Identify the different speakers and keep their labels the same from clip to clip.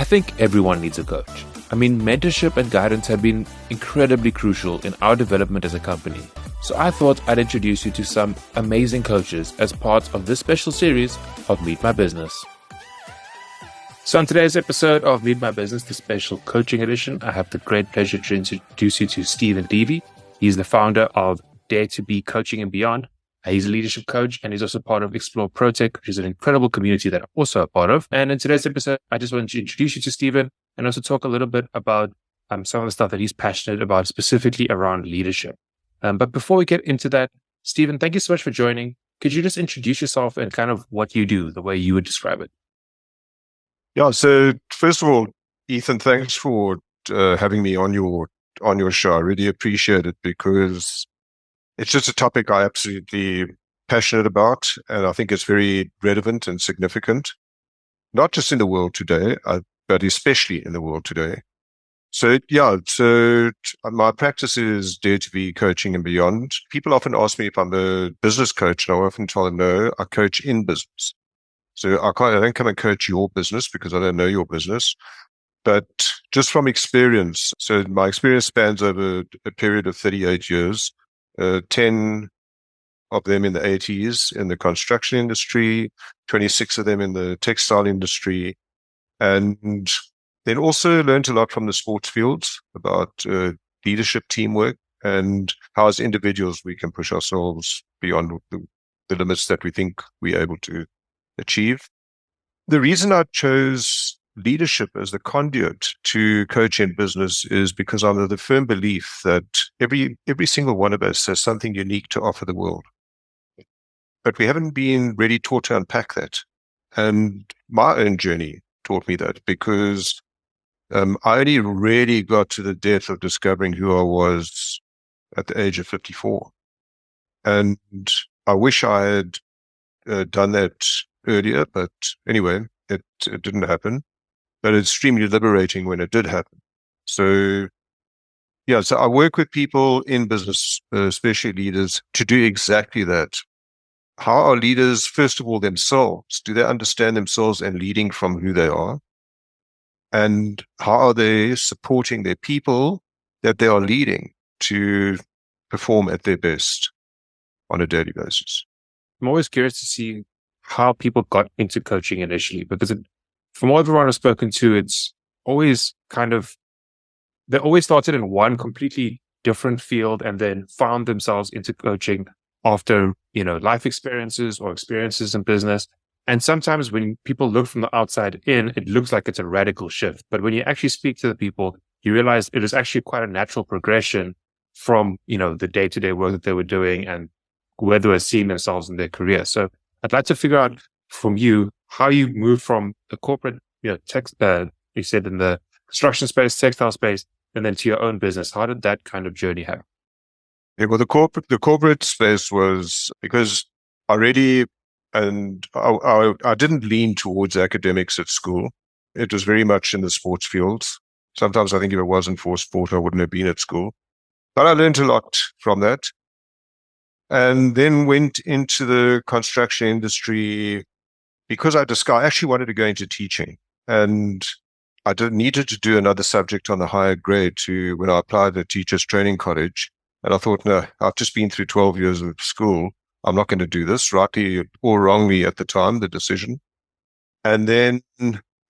Speaker 1: I think everyone needs a coach. I mean, mentorship and guidance have been incredibly crucial in our development as a company. So I thought I'd introduce you to some amazing coaches as part of this special series of Meet My Business. So on today's episode of Meet My Business, the special coaching edition, I have the great pleasure to introduce you to Stephen Levy. He's the founder of Dare to Be Coaching and Beyond. He's a leadership coach, and he's also part of Explore Protech, which is an incredible community that I'm also a part of. And in today's episode, I just want to introduce you to Stephen and also talk a little bit about some of the stuff that he's passionate about, specifically around leadership. But before we get into that, Stephen, thank you so much for joining. Could you just introduce yourself and kind of what you do, the way you would describe it?
Speaker 2: Yeah. So first of all, Ethan, thanks for having me on your show. I really appreciate it because it's just a topic I absolutely passionate about, and I think it's very relevant and significant, not just in the world today, but especially in the world today. So my practice is Dare to Be Coaching and Beyond. People often ask me if I'm a business coach, and I often tell them, no, I coach in business. So I don't come and coach your business because I don't know your business, but just from experience. So my experience spans over a period of 38 years. 10 of them in the 80s in the construction industry, 26 of them in the textile industry, and then also learned a lot from the sports fields about leadership, teamwork, and how as individuals we can push ourselves beyond the limits that we think we're able to achieve. The reason I chose leadership as the conduit to coach in business is because I'm of the firm belief that every single one of us has something unique to offer the world. But we haven't been really taught to unpack that. And my own journey taught me that because I only really got to the depth of discovering who I was at the age of 54. And I wish I had done that earlier, but anyway, it didn't happen. But it's extremely liberating when it did happen. So I work with people in business, especially leaders, to do exactly that. How are leaders, first of all, themselves? Do they understand themselves and leading from who they are? And how are they supporting their people that they are leading to perform at their best on a daily basis?
Speaker 1: I'm always curious to see how people got into coaching initially, because from what everyone I've spoken to, it's always they always started in one completely different field and then found themselves into coaching after, life experiences or experiences in business. And sometimes when people look from the outside in, it looks like it's a radical shift. But when you actually speak to the people, you realize it is actually quite a natural progression from, the day-to-day work that they were doing and where they were seeing themselves in their career. So I'd like to figure out from you how you moved from the corporate, you said in the construction space, textile space, and then to your own business. How did that kind of journey happen?
Speaker 2: Yeah, well, the corporate space was because I didn't lean towards academics at school. It was very much in the sports fields. Sometimes I think if it wasn't for sport, I wouldn't have been at school. But I learned a lot from that. And then went into the construction industry because I actually wanted to go into teaching, and I needed to do another subject on the higher grade when I applied at Teachers Training College. And I thought, no, I've just been through 12 years of school. I'm not going to do this, rightly or wrongly at the time, the decision. And then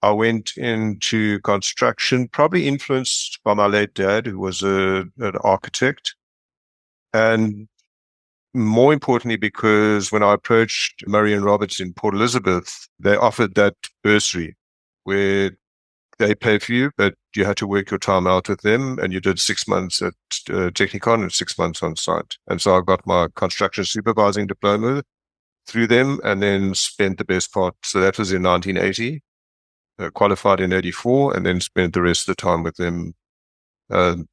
Speaker 2: I went into construction, probably influenced by my late dad, who was an architect. And more importantly, because when I approached Murray and Roberts in Port Elizabeth, they offered that bursary where they pay for you, but you had to work your time out with them, and you did 6 months at Technicon and 6 months on site. And so I got my construction supervising diploma through them, and then spent the best part. So that was in 1980, qualified in 84, and then spent the rest of the time with them,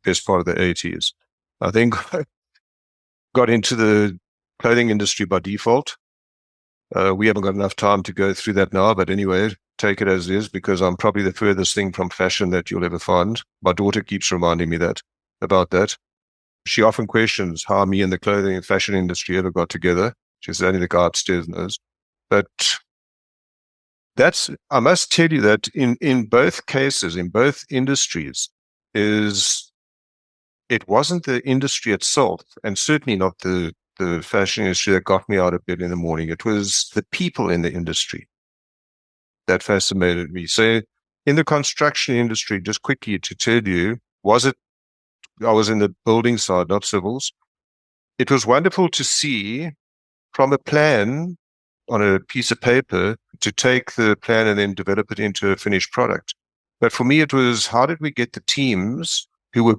Speaker 2: best part of the 80s. I think got into the clothing industry by default. We haven't got enough time to go through that now, but anyway, take it as is, because I'm probably the furthest thing from fashion that you'll ever find. My daughter keeps reminding me about that. She often questions how me and the clothing and fashion industry ever got together. She says, only the guy upstairs knows. But I must tell you that in both cases, in both industries, is it wasn't the industry itself, and certainly not the fashion industry that got me out of bed in the morning. It was the people in the industry that fascinated me. So in the construction industry, just quickly to tell you, I was in the building side, not civils. It was wonderful to see from a plan on a piece of paper to take the plan and then develop it into a finished product. But for me, it was how did we get the teams who were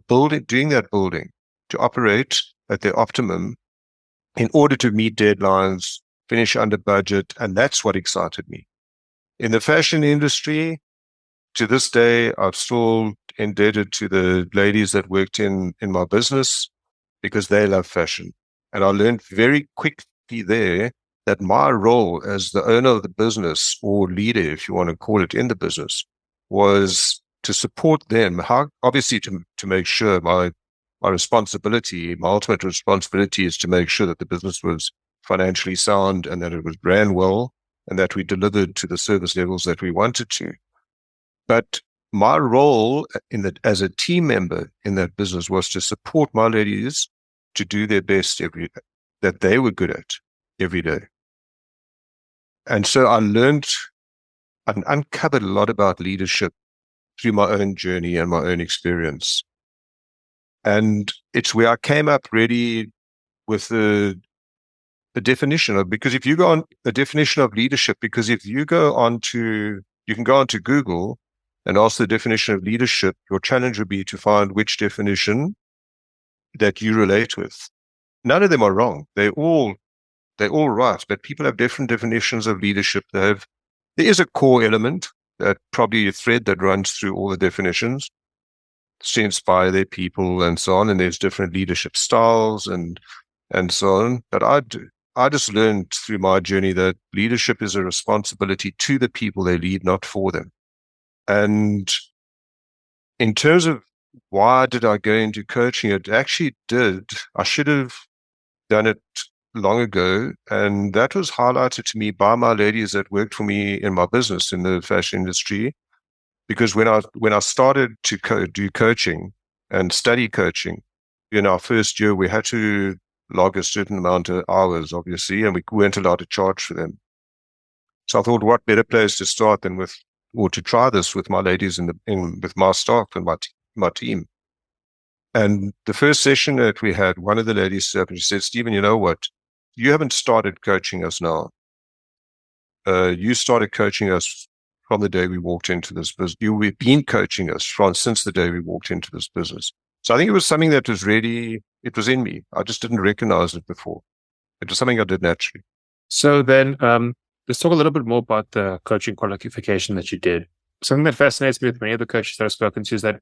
Speaker 2: doing that building to operate at their optimum in order to meet deadlines, finish under budget. And that's what excited me. In the fashion industry, to this day, I'm still indebted to the ladies that worked in my business because they love fashion. And I learned very quickly there that my role as the owner of the business, or leader, if you want to call it, in the business, was to support them. How, obviously, to make sure my responsibility, my ultimate responsibility is to make sure that the business was financially sound and that it was ran well and that we delivered to the service levels that we wanted to. But my role as a team member in that business was to support my ladies to do their best that they were good at every day. And so I learned and uncovered a lot about leadership through my own journey and my own experience. And it's where I came up really with the definition of, because if you go on the definition of leadership, because if you go on to, you can go onto Google and ask the definition of leadership, your challenge would be to find which definition that you relate with. None of them are wrong. They're all right, but people have different definitions of leadership. There is a core element that probably a thread that runs through all the definitions to inspire their people and so on. And there's different leadership styles and so on. But I just learned through my journey that leadership is a responsibility to the people they lead, not for them. And in terms of why did I go into coaching, it actually did. I should have done it long ago. And that was highlighted to me by my ladies that worked for me in my business in the fashion industry. Because when I started to do coaching and study coaching, in our first year, we had to log a certain amount of hours, obviously, and we weren't allowed to charge for them. So I thought, what better place to start than with, or to try this with my ladies with my staff and my team. And the first session that we had, one of the ladies stood up and she said, Stephen, you know what? You haven't started coaching us now. You started coaching us from the day we walked into this business. You've been coaching us since the day we walked into this business. So I think it was something that was really, it was in me. I just didn't recognize it before. It was something I did naturally.
Speaker 1: So then, let's talk a little bit more about the coaching qualification that you did. Something that fascinates me with many of the coaches that I've spoken to is that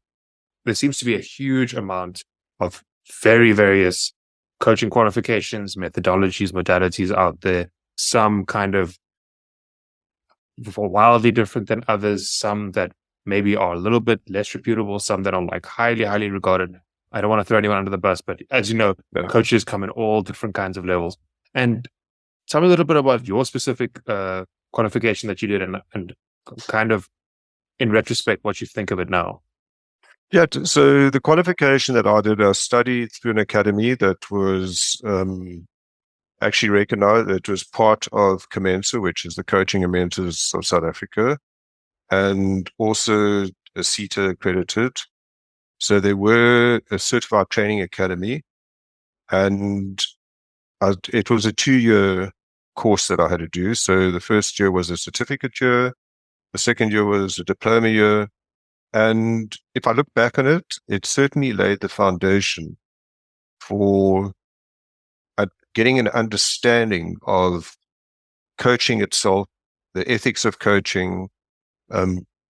Speaker 1: there seems to be a huge amount of very various coaching qualifications, methodologies, modalities out there. Some kind of wildly different than others, some that maybe are a little bit less reputable, some that are like highly, highly regarded. I don't want to throw anyone under the bus, but as you know, coaches come in all different kinds of levels. And tell me a little bit about your specific qualification that you did and kind of in retrospect, what you think of it now.
Speaker 2: Yeah, so the qualification that I did, I studied through an academy that was actually recognized. It was part of Commensa, which is the coaching and mentors of South Africa, and also a CETA accredited. So they were a certified training academy, and it was a 2-year course that I had to do. So the first year was a certificate year, the second year was a diploma year. And if I look back on it, it certainly laid the foundation for getting an understanding of coaching itself, the ethics of coaching,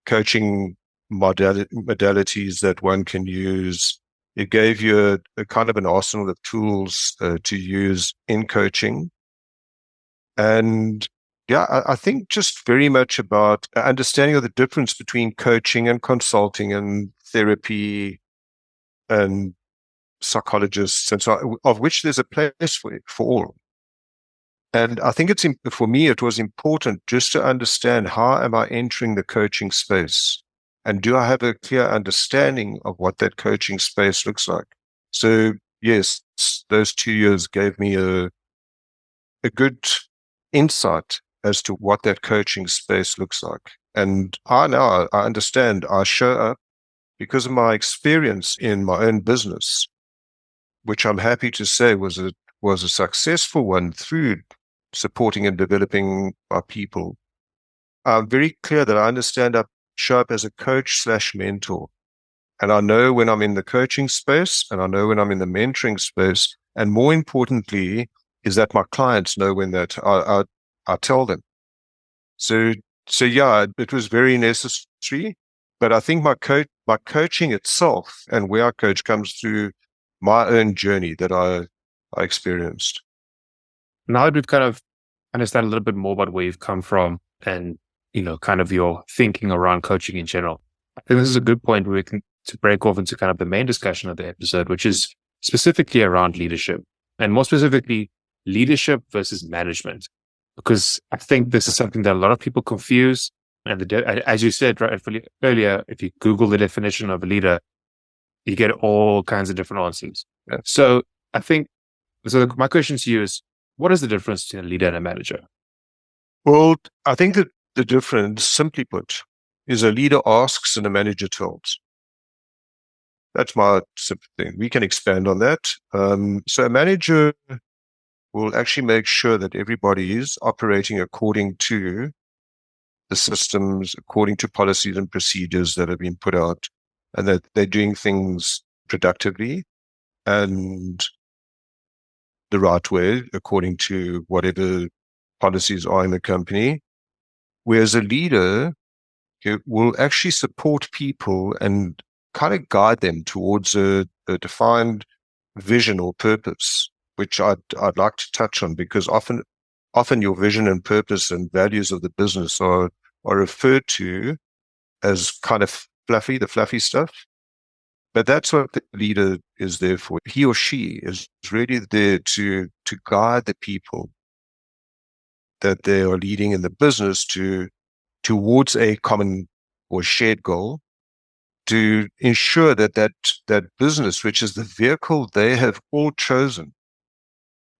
Speaker 2: coaching modalities that one can use. It gave you a kind of an arsenal of tools to use in coaching. And yeah, I think just very much about understanding of the difference between coaching and consulting and therapy and psychologists, and so of which there's a place for all. And I think for me, it was important just to understand how am I entering the coaching space? And do I have a clear understanding of what that coaching space looks like? So yes, those 2 years gave me a good insight as to what that coaching space looks like. And I understand I show up because of my experience in my own business, which I'm happy to say was a successful one through supporting and developing our people. I'm very clear that I understand I show up as a coach slash mentor. And I know when I'm in the coaching space and I know when I'm in the mentoring space. And more importantly, is that my clients know when that I tell them. So, so yeah, it was very necessary. But I think my coaching itself and where I coach comes through my own journey that I experienced.
Speaker 1: Now that we've kind of understand a little bit more about where you've come from and, kind of your thinking around coaching in general, I think this is a good point where we can to break off into kind of the main discussion of the episode, which is specifically around leadership and more specifically leadership versus management. Because I think this is something that a lot of people confuse. And as you said rightfully earlier, if you Google the definition of a leader, you get all kinds of different answers.
Speaker 2: Yeah.
Speaker 1: So I think, my question to you is, what is the difference between a leader and a manager?
Speaker 2: Well, I think that the difference, simply put, is a leader asks and a manager tells. That's my simple thing. We can expand on that. So a manager will actually make sure that everybody is operating according to the systems, according to policies and procedures that have been put out, and that they're doing things productively and the right way according to whatever policies are in the company. Whereas a leader will actually support people and kind of guide them towards a defined vision or purpose, which I'd like to touch on, because often your vision and purpose and values of the business are referred to as kind of fluffy, the fluffy stuff. But that's what the leader is there for. He or she is really there to guide the people that they are leading in the business towards a common or shared goal, to ensure that business, which is the vehicle they have all chosen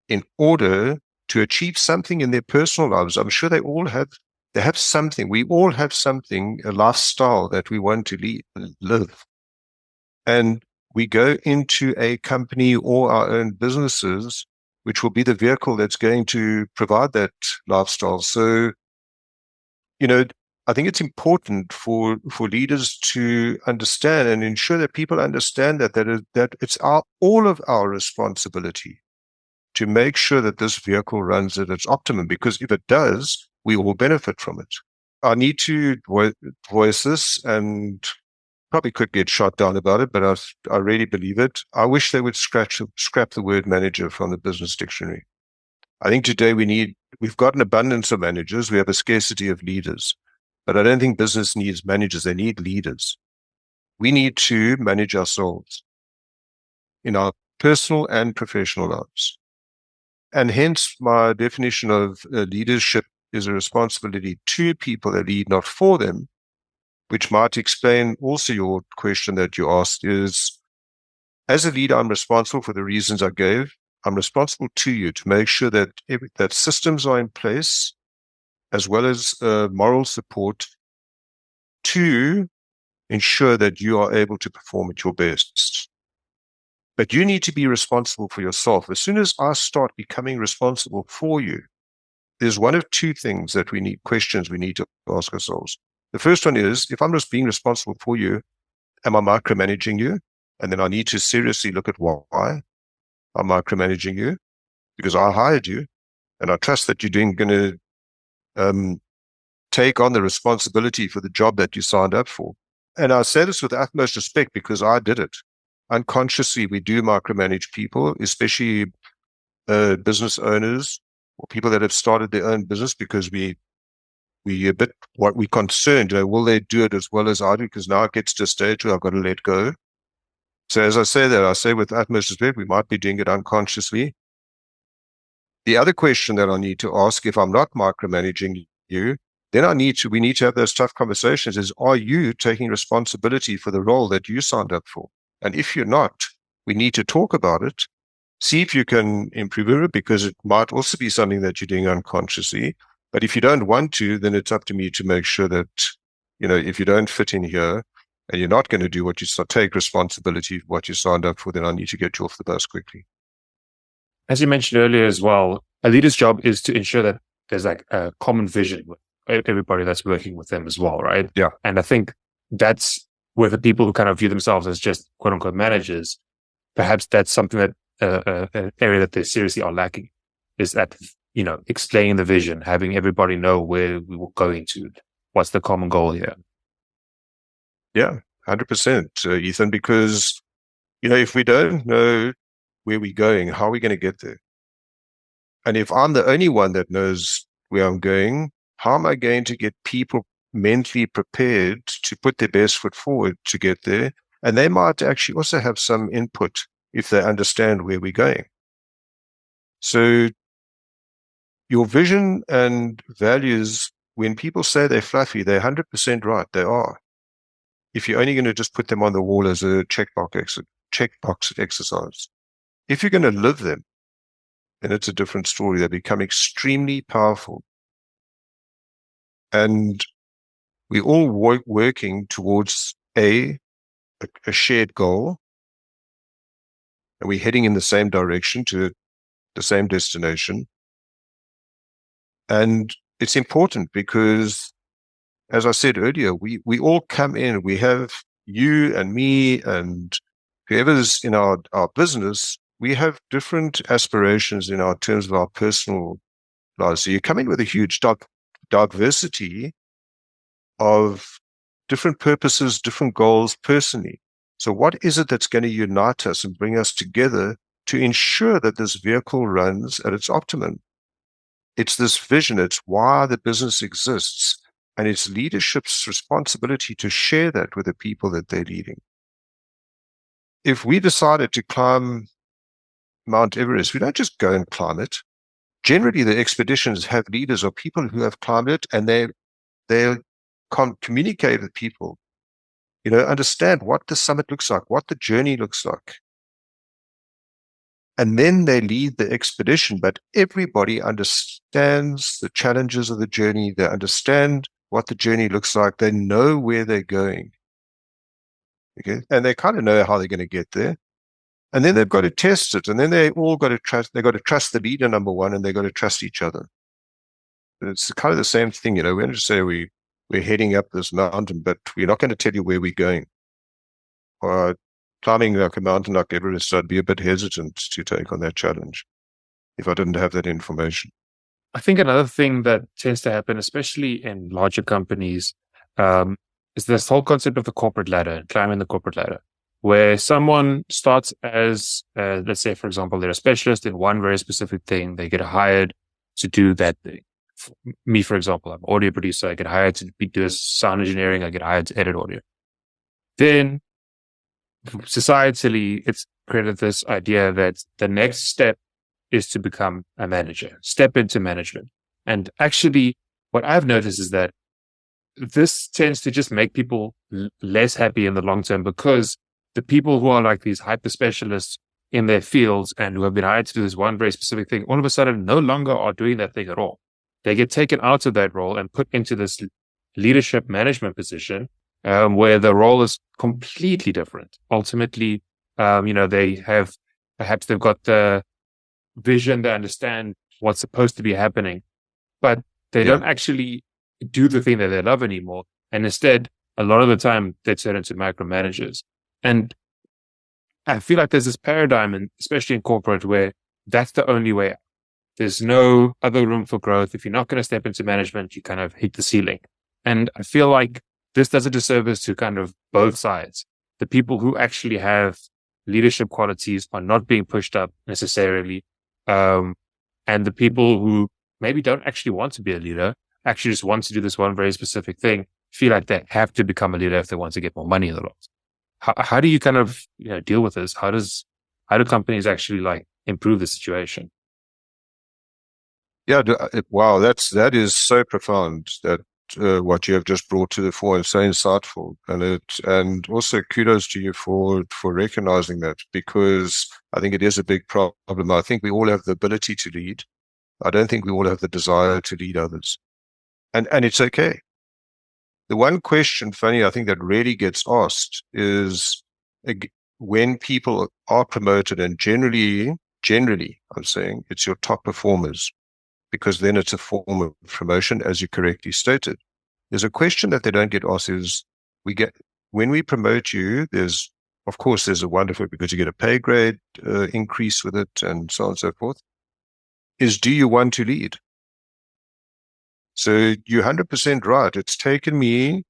Speaker 2: in order to achieve something in their personal lives. I'm sure they have something. We all have something, a lifestyle that we want to live. And we go into a company or our own businesses, which will be the vehicle that's going to provide that lifestyle. So, I think it's important for leaders to understand and ensure that people understand that it's all of our responsibility to make sure that this vehicle runs at its optimum, because if it does, we will benefit from it. I need to voice this, and probably could get shot down about it, but I really believe it. I wish they would scrap the word manager from the business dictionary. I think today we've got an abundance of managers. We have a scarcity of leaders. But I don't think business needs managers. They need leaders. We need to manage ourselves in our personal and professional lives. And hence my definition of leadership is a responsibility to people that lead, not for them, which might explain also your question that you asked is, as a leader, I'm responsible for the reasons I gave. I'm responsible to you to make sure that that systems are in place, as well as moral support to ensure that you are able to perform at your best. But you need to be responsible for yourself. As soon as I start becoming responsible for you, there's one of two things that questions we need to ask ourselves. The first one is, if I'm just being responsible for you, am I micromanaging you? And then I need to seriously look at why I'm micromanaging you, because I hired you and I trust that you're going to take on the responsibility for the job that you signed up for. And I say this with utmost respect because I did it. Unconsciously, we do micromanage people, especially business owners or people that have started their own business, because we concerned, will they do it as well as I do? Because now it gets to a stage where I've got to let go. So as I say with utmost respect, we might be doing it unconsciously. The other question that I need to ask, if I'm not micromanaging you, then we need to have those tough conversations is, are you taking responsibility for the role that you signed up for? And if you're not, we need to talk about it, see if you can improve it, because it might also be something that you're doing unconsciously. But if you don't want to, then it's up to me to make sure that, if you don't fit in here and you're not going to do what you take responsibility for what you signed up for, then I need to get you off the bus quickly.
Speaker 1: As you mentioned earlier as well, a leader's job is to ensure that there's like a common vision with everybody that's working with them as well, right?
Speaker 2: Yeah.
Speaker 1: And I think that's where the people who kind of view themselves as just quote unquote managers, perhaps that's something that an area that they seriously are lacking, is that, explaining the vision, having everybody know where we were going to, what's the common goal here.
Speaker 2: Yeah, 100%, Ethan, because, if we don't know where we're going, how are we going to get there? And if I'm the only one that knows where I'm going, how am I going to get people mentally prepared to put their best foot forward to get there? And they might actually also have some input if they understand where we're going. So your vision and values, when people say they're fluffy, they're 100% right. They are. If you're only going to just put them on the wall as a checkbox exercise. If you're going to live them, then it's a different story. They become extremely powerful. And we're all working towards a shared goal, and we're heading in the same direction to the same destination. And it's important because, as I said earlier, we all come in. We have you and me and whoever's in our business. We have different aspirations in our terms of our personal lives. So you come in with a huge diversity of different purposes, different goals personally. So what is it that's going to unite us and bring us together to ensure that this vehicle runs at its optimum? It's this vision. It's why the business exists. And it's leadership's responsibility to share that with the people that they're leading. If we decided to climb Mount Everest, we don't just go and climb it. Generally, the expeditions have leaders or people who have climbed it, and they communicate with people, understand what the summit looks like, what the journey looks like. And then they lead the expedition, but everybody understands the challenges of the journey. They understand what the journey looks like. They know where they're going. Okay. And they kind of know how they're going to get there. And then they've got to test it. And then they all got to trust, they've got to trust the leader, number one, and they've got to trust each other. And it's kind of the same thing, we're going to say we're heading up this mountain, but we're not going to tell you where we're going. Or climbing like a mountain like Everest, I'd be a bit hesitant to take on that challenge if I didn't have that information.
Speaker 1: I think another thing that tends to happen, especially in larger companies, is this whole concept of the corporate ladder, climbing the corporate ladder, where someone starts as, let's say, for example, they're a specialist in one very specific thing. They get hired to do that thing. Me, for example, I'm an audio producer. I get hired to do sound engineering. I get hired to edit audio. Then societally, it's created this idea that the next step is to become a manager, step into management. And actually, what I've noticed is that this tends to just make people less happy in the long term, because the people who are like these hyper specialists in their fields and who have been hired to do this one very specific thing, all of a sudden no longer are doing that thing at all. They get taken out of that role and put into this leadership management position, where the role is completely different. Ultimately, they have, perhaps they've got the vision, they understand what's supposed to be happening, but they don't actually do the thing that they love anymore. And instead, a lot of the time, they turn into micromanagers. And I feel like there's this paradigm, and especially in corporate, where that's the only way out. There's no other room for growth. If you're not going to step into management, you kind of hit the ceiling. And I feel like this does a disservice to kind of both sides. The people who actually have leadership qualities are not being pushed up necessarily. And the people who maybe don't actually want to be a leader, actually just want to do this one very specific thing, feel like they have to become a leader if they want to get more money in the long term. How do you kind of deal with this? How do companies actually like improve the situation?
Speaker 2: Yeah, wow, that is so profound that what you have just brought to the fore is so insightful, and also kudos to you for recognizing that, because I think it is a big problem. I think we all have the ability to lead. I don't think we all have the desire to lead others, and it's okay. The one question, funny, I think that really gets asked is when people are promoted, and generally, I'm saying it's your top performers, because then it's a form of promotion, as you correctly stated. There's a question that they don't get asked is we get, when we promote you, of course, there's a wonderful, because you get a pay grade increase with it and so on and so forth, is do you want to lead? So you're 100% right. It's taken me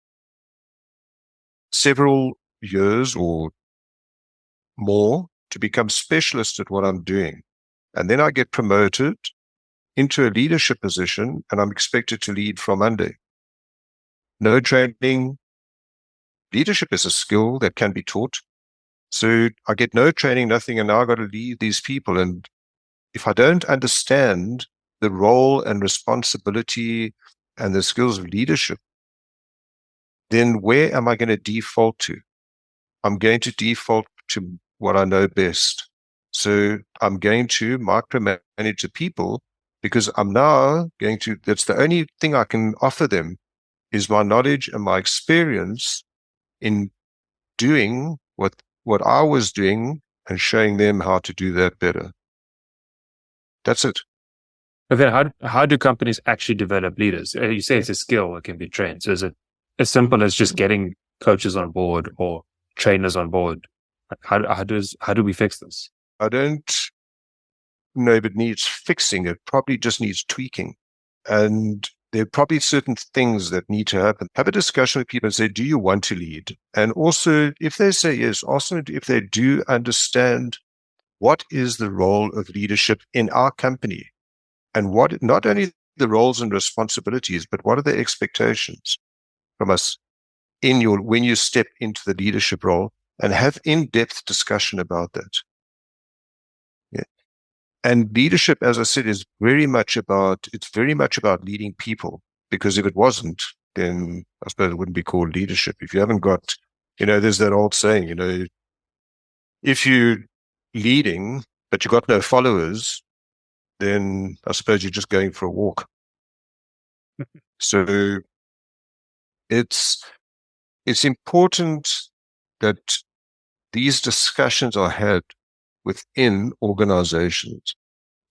Speaker 2: several years or more to become specialist at what I'm doing. And then I get promoted into a leadership position and I'm expected to lead from Monday. No training. Leadership is a skill that can be taught. So I get no training, nothing, and now I've got to lead these people. And if I don't understand the role and responsibility and the skills of leadership, then where am I going to default to? I'm going to default to what I know best. So I'm going to micromanage the people because I'm now going to, that's the only thing I can offer them is my knowledge and my experience in doing what I was doing and showing them how to do that better. That's it.
Speaker 1: But then how do companies actually develop leaders? You say it's a skill that can be trained. So is it as simple as just getting coaches on board or trainers on board? How do we fix this?
Speaker 2: I don't know if it needs fixing. It probably just needs tweaking. And there are probably certain things that need to happen. Have a discussion with people and say, do you want to lead? And also, if they say yes, also if they do understand what is the role of leadership in our company and what, not only the roles and responsibilities, but what are the expectations from us when you step into the leadership role, and have in-depth discussion about that. Yeah. And leadership, as I said, it's very much about leading people, because if it wasn't, then I suppose it wouldn't be called leadership. If you haven't got, there's that old saying, if you're leading, but you've got no followers, then I suppose you're just going for a walk. So it's important that these discussions are had within organizations.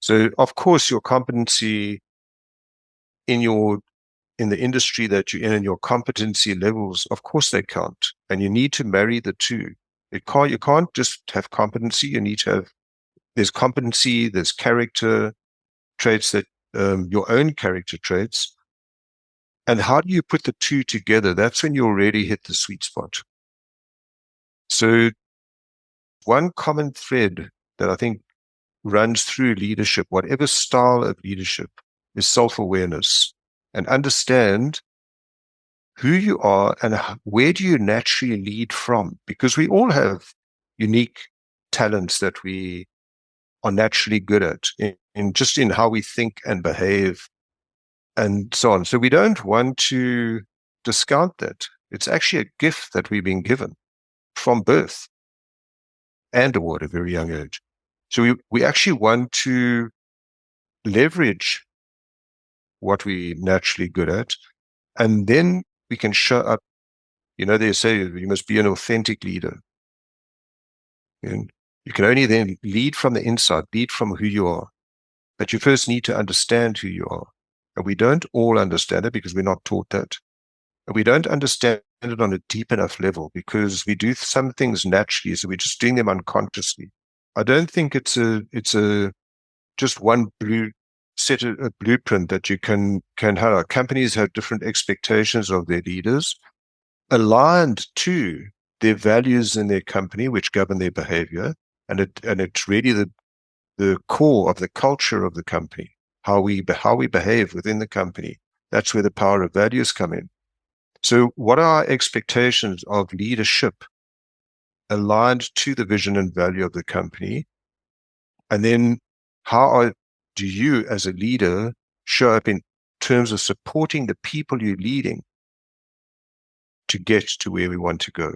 Speaker 2: So, of course, your competency in the industry that you're in and your competency levels, of course, they count. And you need to marry the two. You can't just have competency. You need to have, there's competency, there's character traits that, your own character traits. And how do you put the two together? That's when you already hit the sweet spot. So one common thread that I think runs through leadership, whatever style of leadership, is self-awareness, and understand who you are and where do you naturally lead from, because we all have unique talents that we are naturally good at in just in how we think and behave and so on. So we don't want to discount that. It's actually a gift that we've been given from birth and at a very young age. So we actually want to leverage what we're naturally good at, and then we can show up. They say you must be an authentic leader. And you can only then lead from the inside, lead from who you are. But you first need to understand who you are. And we don't all understand it because we're not taught that. And we don't understand it on a deep enough level because we do some things naturally, so we're just doing them unconsciously. I don't think it's a just one set a blueprint that you can have. Companies have different expectations of their leaders, aligned to their values in their company, which govern their behavior. And it's really the core of the culture of the company, how we behave within the company. That's where the power of values come in. So what are our expectations of leadership aligned to the vision and value of the company? And then do you as a leader show up in terms of supporting the people you're leading to get to where we want to go.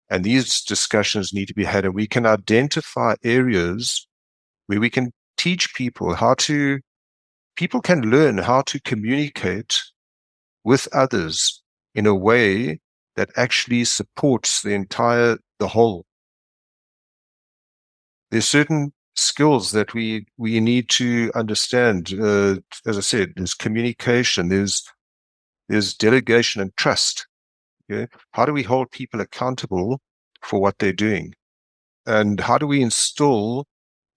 Speaker 2: And these discussions need to be had, and we can identify areas where we can teach people people can learn how to communicate with others in a way that actually supports the whole. There's certain skills that we need to understand. As I said, there's communication, there's delegation and trust. Okay? How do we hold people accountable for what they're doing? And how do we instill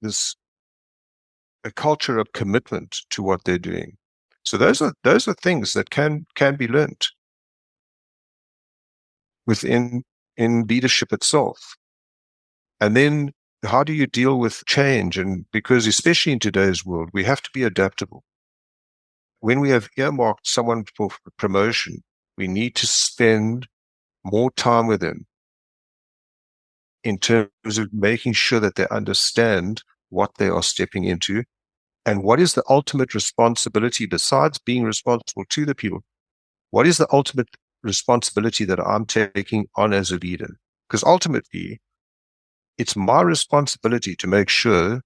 Speaker 2: a culture of commitment to what they're doing? So those are things that can be learned in leadership itself. And then how do you deal with change? And because especially in today's world, we have to be adaptable. When we have earmarked someone for promotion, we need to spend more time with them in terms of making sure that they understand what they are stepping into and what is the ultimate responsibility besides being responsible to the people. What is the ultimate responsibility that I'm taking on as a leader? Because ultimately, it's my responsibility to make sure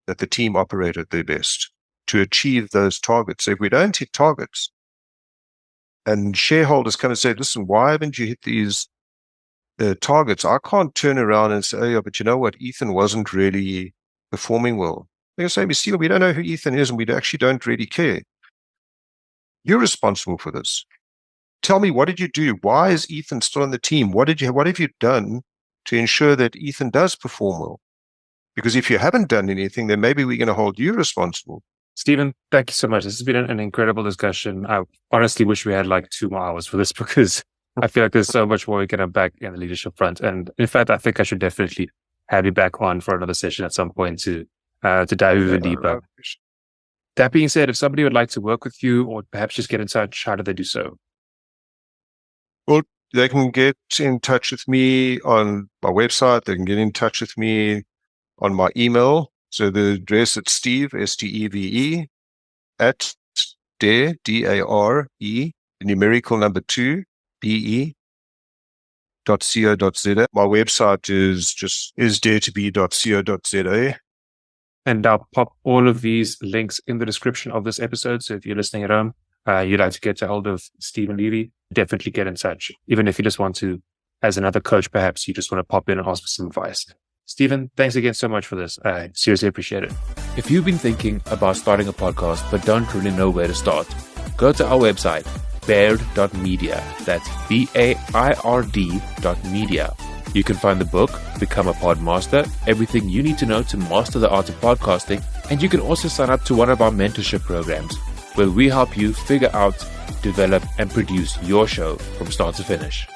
Speaker 2: that the team operate at their best to achieve those targets. So if we don't hit targets and shareholders come and say, listen, why haven't you hit these targets? I can't turn around and say, oh, yeah, but you know what? Ethan wasn't really performing well. They're going to say, we don't know who Ethan is and we actually don't really care. You're responsible for this. Tell me, what did you do? Why is Ethan still on the team? What have you done to ensure that Ethan does perform well? Because if you haven't done anything, then maybe we're going to hold you responsible.
Speaker 1: Stephen, thank you so much. This has been an incredible discussion. I honestly wish we had like 2 more hours for this because I feel like there's so much more we can unpack in the leadership front. And in fact, I think I should definitely have you back on for another session at some point to dive even deeper. That being said, if somebody would like to work with you or perhaps just get in touch, how do they do so?
Speaker 2: Well, they can get in touch with me on my website. They can get in touch with me on my email. So the address is Steve, STEVE, at Dare, DARE, the numerical number 2, BE.co.za. My website is daretobe.co.za.
Speaker 1: And I'll pop all of these links in the description of this episode. So if you're listening at home, you'd like to get a hold of Stephen Levy, definitely get in touch. Even if you just want to, as another coach, perhaps you just want to pop in and ask for some advice. Stephen, thanks again so much for this. I seriously appreciate it. If you've been thinking about starting a podcast but don't really know where to start, go to our website, baird.media. That's BAIRD.media. You can find the book, Become a Podmaster, everything you need to know to master the art of podcasting. And you can also sign up to one of our mentorship programs where we help you figure out, develop, and produce your show from start to finish.